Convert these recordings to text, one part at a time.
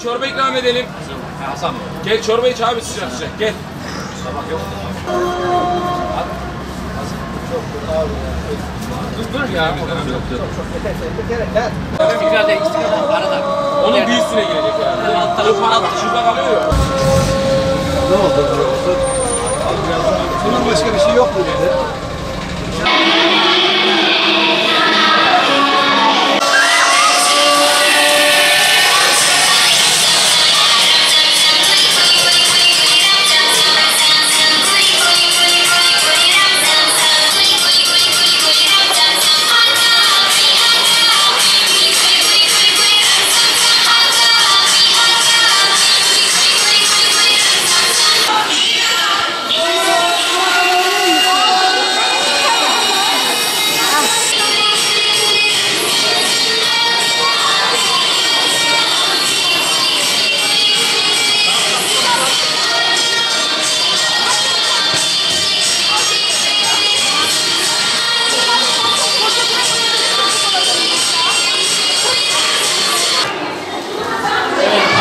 çorba ikram edelim. Hasan. Gel çorba iç abi sıcak sıcak gel. Sabah yok. Dur ya. Fikrate istikrardan arada. Onun bir üstüne gelecek yani. Altta şurada kalıyor ya. Ne oldu diyorsun? Bunun başka bir şey yok mu dedi.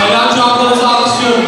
Ayrancı ablamızı alkışlıyorum.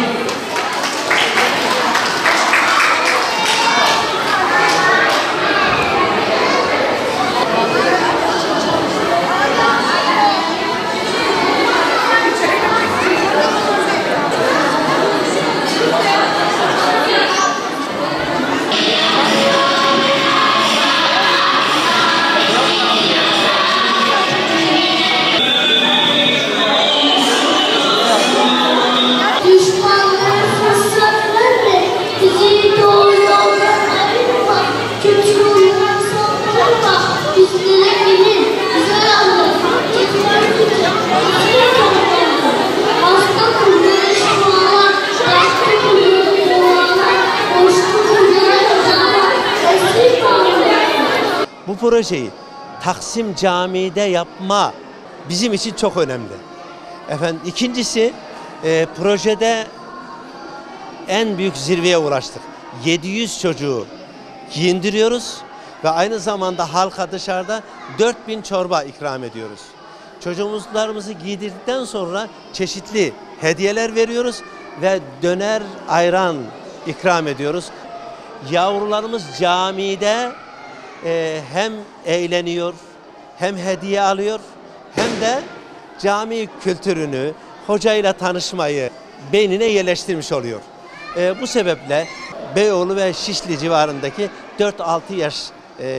Bu projeyi Taksim Camii'de yapma bizim için çok önemli. Efendim ikincisi projede en büyük zirveye ulaştık. 700 çocuğu giyindiriyoruz ve aynı zamanda halka dışarıda 4000 çorba ikram ediyoruz. Çocuklarımızı giydirdikten sonra çeşitli hediyeler veriyoruz ve döner ayran ikram ediyoruz. Yavrularımız camide hem eğleniyor, hem hediye alıyor, hem de cami kültürünü, hocayla tanışmayı beynine yerleştirmiş oluyor. Bu sebeple Beyoğlu ve Şişli civarındaki 4-6 yaş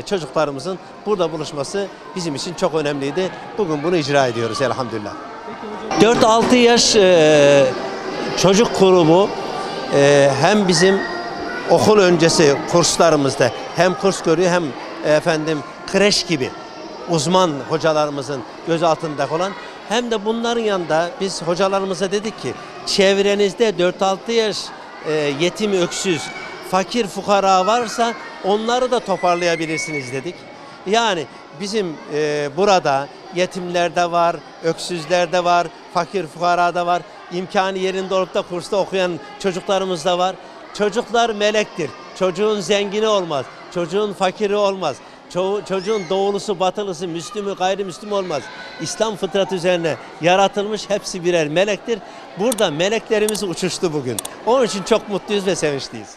çocuklarımızın burada buluşması bizim için çok önemliydi. Bugün bunu icra ediyoruz elhamdülillah. 4-6 yaş çocuk grubu hem bizim okul öncesi kurslarımızda hem kurs görüyor hem kreş gibi uzman hocalarımızın göz altında olan, hem de bunların yanında biz hocalarımıza dedik ki çevrenizde 4-6 yaş yetim, öksüz, fakir, fukara varsa onları da toparlayabilirsiniz dedik. Yani bizim burada yetimler de var, öksüzler de var, fakir, fukara da var, imkanı yerinde olup da kursta okuyan çocuklarımız da var. Çocuklar melektir. Çocuğun zengini olmaz. Çocuğun fakiri olmaz. Çocuğun doğulusu, batılısı, Müslümü, gayrimüslim olmaz. İslam fıtratı üzerine yaratılmış, hepsi birer melektir. Burada meleklerimiz uçuştu bugün. Onun için çok mutluyuz ve sevinçliyiz.